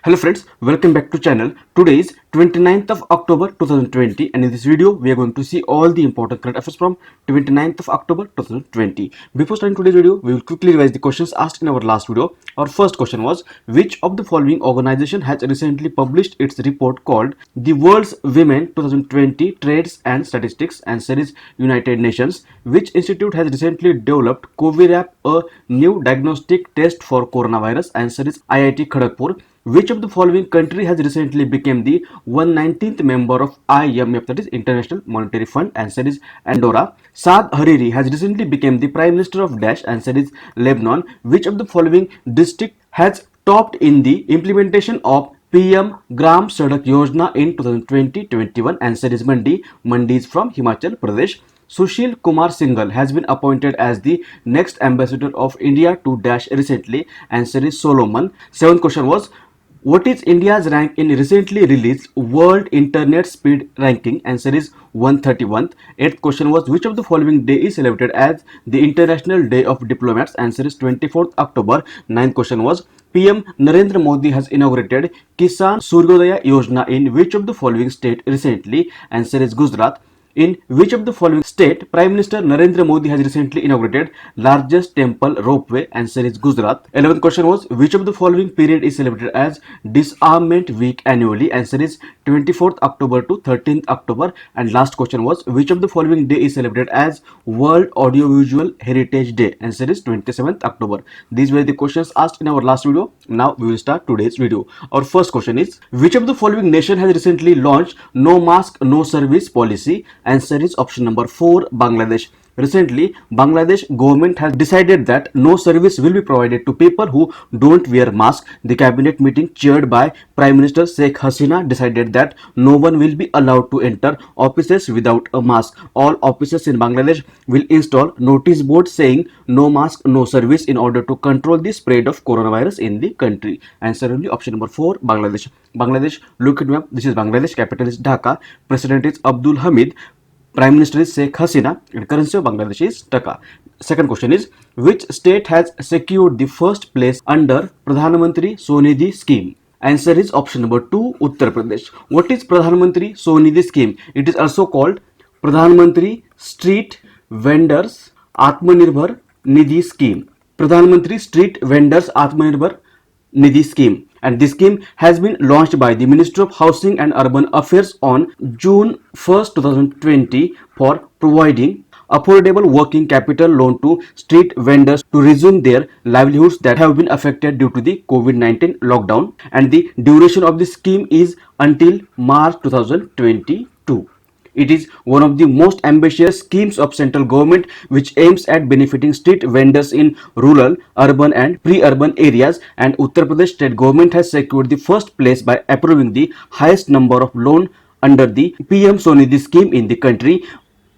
Hello friends, welcome back to channel. Today is 29th of October 2020 and in this video we are going to see all the important current affairs from 29th of October 2020. Before starting today's video, we will quickly revise the questions asked in our last video. Our first question was, which of the following organization has recently published its report called The World's Women 2020 Trades and Statistics? Answer is United Nations. Which institute has recently developed Covirap, a new diagnostic test for coronavirus? Answer is IIT Kharagpur. Which of the following country has recently become the 119th member of IMF, that is International Monetary Fund? Answer is Andorra. Saad Hariri has recently become the Prime Minister of Dash. Answer is Lebanon. Which of the following district has topped in the implementation of PM Gram Sadak Yojana in 2020-21? Answer is Mandi. Mandi is from Himachal Pradesh. Sushil Kumar Singhal has been appointed as the next ambassador of India to Dash recently. Answer is Solomon. Seventh question was, what is India's rank in recently released World Internet Speed Ranking? Answer is 131st. Eighth question was, which of the following day is celebrated as the International Day of Diplomats? Answer is 24th October. Ninth question was, PM Narendra Modi has inaugurated Kisan Suryodaya Yojana in which of the following state recently? Answer is Gujarat. In which of the following state Prime Minister Narendra Modi has recently inaugurated largest temple ropeway? Answer is Gujarat. 11th question was, which of the following period is celebrated as Disarmament Week annually? Answer is 24th October to 13th October. And last question was, which of the following day is celebrated as World Audiovisual Heritage Day? Answer is 27th October. These were the questions asked in our last video. Now we will start today's video. Our first question is, which of the following nation has recently launched no mask no service policy? Answer is option number 4, Bangladesh. Recently, Bangladesh government has decided that no service will be provided to people who don't wear masks. The cabinet meeting chaired by Prime Minister Sheikh Hasina decided that no one will be allowed to enter offices without a mask. All offices in Bangladesh will install notice boards saying no mask, no service in order to control the spread of coronavirus in the country. Answer will be option number 4, Bangladesh. Bangladesh, look at map. This is Bangladesh. Capital is Dhaka. President is Abdul Hamid. Prime Minister is Sheikh Hasina and currency of Bangladesh is Taka. Second question is, which state has secured the first place under Pradhan Mantri Sonidhi scheme? Answer is option number 2, Uttar Pradesh. What is Pradhan Mantri Sonidhi scheme? It is also called Pradhan Mantri Street Vendors Atmanirbhar Nidhi scheme. Pradhan Mantri Street Vendors Atmanirbhar Nidhi scheme, and this scheme has been launched by the Ministry of Housing and Urban Affairs on June 1st, 2020 for providing affordable working capital loan to street vendors to resume their livelihoods that have been affected due to the COVID-19 lockdown, and the duration of the scheme is until March 2022. It is one of the most ambitious schemes of central government which aims at benefiting street vendors in rural, urban and pre-urban areas, and Uttar Pradesh state government has secured the first place by approving the highest number of loans under the PM Sonidhi scheme in the country.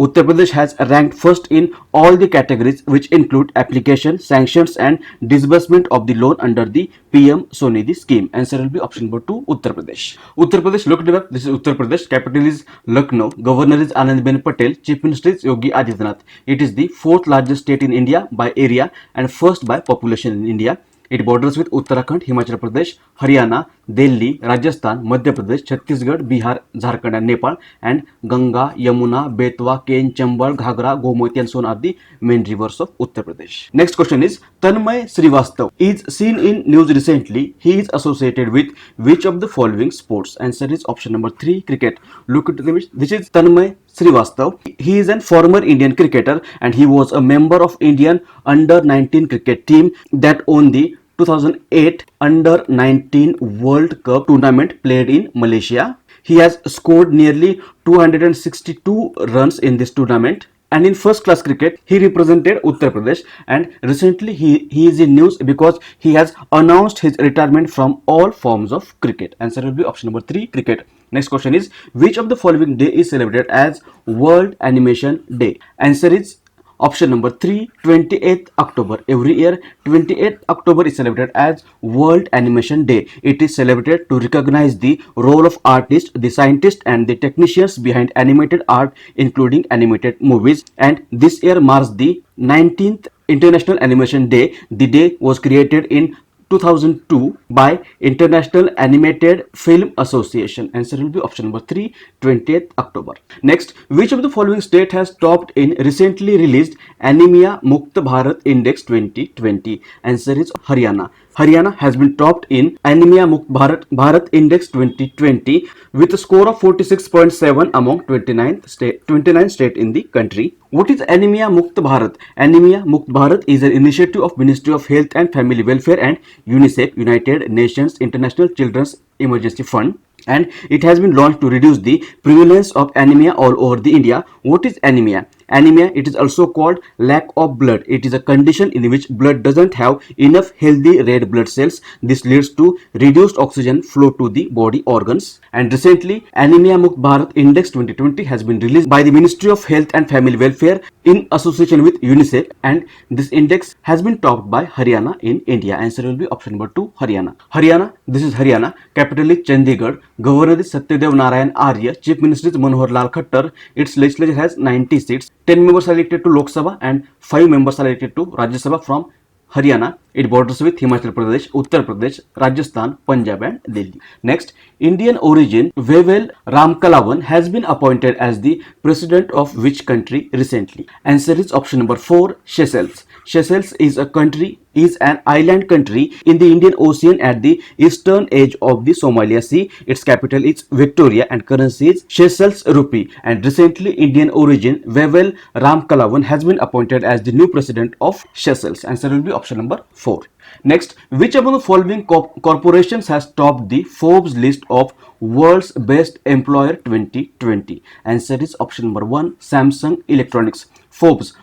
Uttar Pradesh has ranked first in all the categories which include application, sanctions and disbursement of the loan under the PM Sonidhi scheme. Answer will be option number 2, Uttar Pradesh. Uttar Pradesh, look at the map. This is Uttar Pradesh. Capital is Lucknow. Governor is Anandben Patel. Chief Minister is Yogi Adityanath. It is the 4th largest state in India by area and first by population in India. It borders with Uttarakhand, Himachal Pradesh, Haryana, Delhi, Rajasthan, Madhya Pradesh, Chhattisgarh, Bihar, Jharkhand and Nepal, and Ganga, Yamuna, Betwa, Ken, Chambal, Ghagra, Gomoti and Son are the main rivers of Uttar Pradesh. Next question is, Tanmay Srivastav is seen in news recently. He is associated with which of the following sports? Answer is option number 3, cricket. Look at the image. This is Tanmay Srivastav. He is a former Indian cricketer and he was a member of Indian under-19 cricket team that won the 2008 Under-19 World Cup tournament played in Malaysia. He has scored nearly 262 runs in this tournament. And in first class cricket, he represented Uttar Pradesh, and recently he is in news because he has announced his retirement from all forms of cricket. Answer will be option number 3, cricket. Next question is, which of the following day is celebrated as World Animation Day? Answer is option number 3, 28th October. Every year, 28th October is celebrated as World Animation Day. It is celebrated to recognize the role of artists, the scientists and the technicians behind animated art, including animated movies. And this year marks the 19th International Animation Day. The day was created in 2002 by International Animated Film Association. Answer will be option number 3, 20th October. Next, which of the following state has topped in recently released Anemia Mukt Bharat Index 2020? Answer is Haryana. Haryana has been topped in Anemia Mukt Bharat Index 2020 with a score of 46.7 among 29 states in the country. What is Anemia Mukt Bharat? Anemia Mukt Bharat is an initiative of Ministry of Health and Family Welfare and UNICEF, United Nations International Children's Emergency Fund, and it has been launched to reduce the prevalence of anemia all over the India. What is anemia? Anemia, it is also called lack of blood. It is a condition in which blood doesn't have enough healthy red blood cells. This leads to reduced oxygen flow to the body organs. And recently, Anemia Mukt Bharat Index 2020 has been released by the Ministry of Health and Family Welfare in association with UNICEF, and this index has been topped by Haryana in India. Answer will be option number 2, Haryana. Haryana, this is Haryana. Capital is Chandigarh. Governor is Satyadev Narayan Arya. Chief Minister is Manohar Lal Khattar. Its legislature has 90 seats. 10 members are elected to Lok Sabha and 5 members are elected to Rajya Sabha from Haryana. It borders with Himachal Pradesh, Uttar Pradesh, Rajasthan, Punjab and Delhi. Next, Indian origin Vevel Ramkalawan has been appointed as the president of which country recently? Answer is option number 4, Seychelles. Seychelles is an island country in the Indian Ocean at the eastern edge of the Somalia Sea. Its capital is Victoria and currency is Seychelles rupee. And recently, Indian origin Vevel Ramkalawan has been appointed as the new president of Seychelles. Answer will be option number 4. Next, which among the following corporations has topped the Forbes list of World's Best Employer 2020? Answer is option number 1, Samsung Electronics. Forbes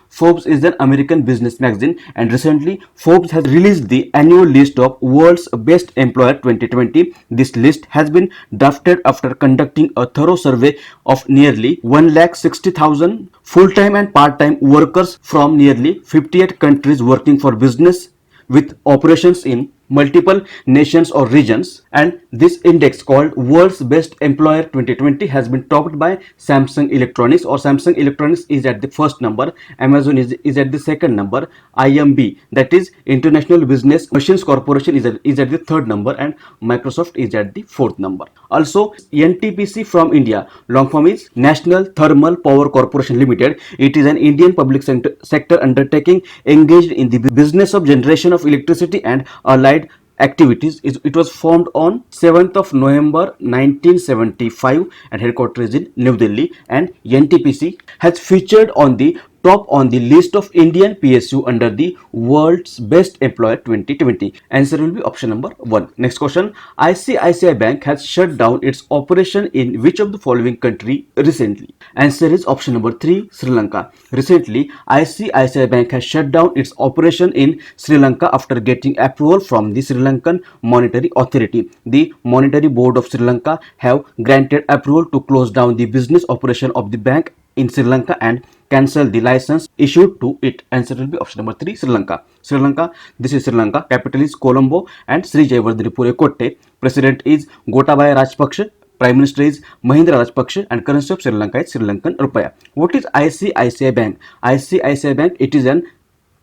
is an American business magazine, and recently Forbes has released the annual list of World's Best Employer 2020. This list has been drafted after conducting a thorough survey of nearly 160,000 full-time and part-time workers from nearly 58 countries working for business with operations in multiple nations or regions, and this index called World's Best Employer 2020 has been topped by Samsung Electronics, or Samsung Electronics is at the first number, Amazon is at the second number, IMB, that is International Business Machines Corporation is at the third number, and Microsoft is at the fourth number. Also, NTPC from India, long form is National Thermal Power Corporation Limited. It is an Indian public sector undertaking engaged in the business of generation of electricity and allied activities. It was formed on 7th of November 1975 and headquarters is in New Delhi, and NTPC has featured on the top on the list of Indian PSU under the World's Best Employer 2020. Answer will be option number 1. Next question, ICICI Bank has shut down its operation in which of the following country recently? Answer is option number 3, Sri Lanka. Recently, ICICI Bank has shut down its operation in Sri Lanka after getting approval from the Sri Lankan Monetary Authority. The Monetary Board of Sri Lanka have granted approval to close down the business operation of the bank in Sri Lanka and cancel the license issued to it. Answer will be option number 3, Sri Lanka. Sri Lanka, this is Sri Lanka. Capital is Colombo and Sri Jayawardene Kotte. President is Gotabaya Rajapaksa. Prime Minister is Mahinda Rajapaksa and currency of Sri Lanka is Sri Lankan Rupaya. What is ICICI Bank? ICICI Bank, it is an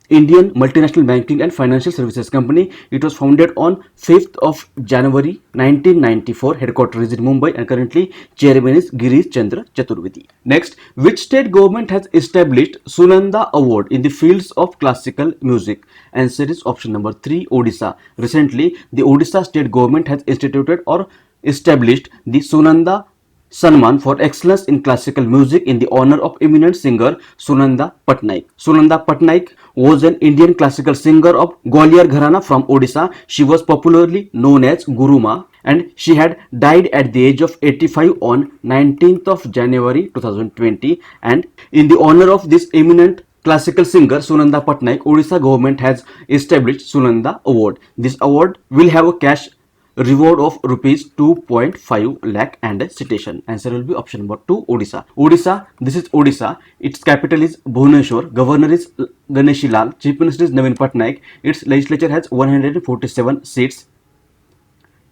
Indian multinational banking and financial services company. It was founded on 5th of January 1994. Headquarters is in Mumbai and currently chairman is Girish Chandra Chaturvedi. Next, which state government has established Sunanda Award in the fields of classical music? Answer is option number 3, Odisha. Recently, the Odisha state government has instituted or established the Sunanda Sanman for excellence in classical music in the honor of eminent singer Sunanda Patnaik. Sunanda Patnaik was an Indian classical singer of Gwalior Gharana from Odisha. She was popularly known as Guruma, and she had died at the age of 85 on 19th of January 2020. And in the honor of this eminent classical singer Sunanda Patnaik, Odisha government has established Sunanda Award. This award will have a cash reward of rupees 2.5 lakh and a citation. Answer will be option number 2, Odisha. Odisha, this is Odisha. Its capital is Bhubaneswar. Governor is Ganeshi Lal. Chief Minister is Naveen Patnaik. Its legislature has 147 seats.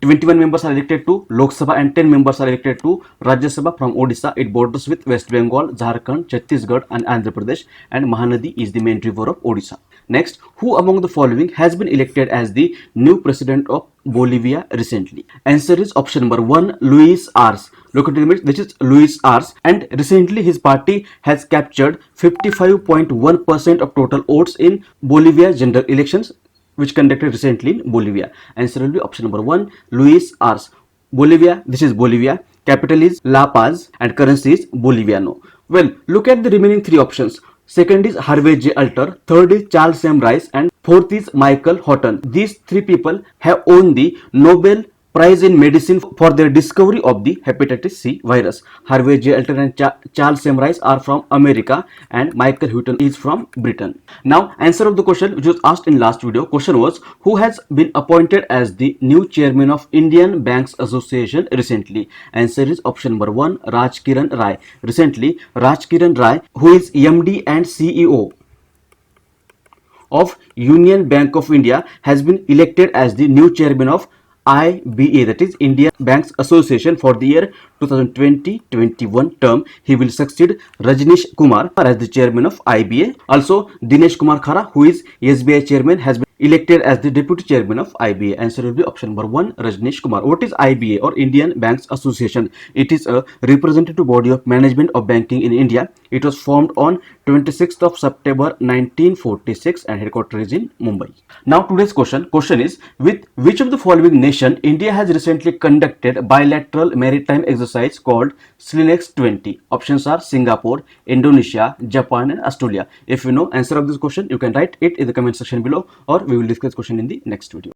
21 members are elected to Lok Sabha and 10 members are elected to Rajya Sabha from Odisha. It borders with West Bengal, Jharkhand, Chhattisgarh and Andhra Pradesh, and Mahanadi is the main river of Odisha. Next, who among the following has been elected as the new president of Bolivia recently? Answer is option number 1, Luis Arce. Look at the image, this is Luis Arce, and recently his party has captured 55.1% of total votes in Bolivia general elections which conducted recently in Bolivia. Answer will be option number 1, Luis Arce. Bolivia, this is Bolivia, capital is La Paz and currency is Boliviano. Well, look at the remaining three options. Second is Harvey J. Alter, third is Charles M. Rice, and fourth is Michael Houghton. These three people have won the Nobel Prize in Medicine for their discovery of the hepatitis C virus. Harvey J. Alter and Charles M. Rice are from America and Michael Houghton is from Britain. Now, answer of the question which was asked in last video. Question was, who has been appointed as the new chairman of Indian Banks Association recently? Answer is option number 1, Raj Kiran Rai. Recently, Raj Kiran Rai, who is MD and CEO of Union Bank of India, has been elected as the new chairman of IBA, that is Indian Banks Association, for the year 2020-21 term. He will succeed Rajneesh Kumar as the chairman of IBA. Also, Dinesh Kumar Khara, who is SBI chairman, has been elected as the deputy chairman of IBA. Answer will be option number 1, Rajneesh Kumar. What is IBA or Indian Banks Association? It is a representative body of management of banking in India. It was formed on 26th of September 1946 and headquarters is in Mumbai. Now today's question is, with which of the following nation India has recently conducted bilateral maritime exercise called SLINEX 20? Options are Singapore, Indonesia, Japan and Australia. If you know answer of this question, you can write it in the comment section below, or we will discuss question in the next video.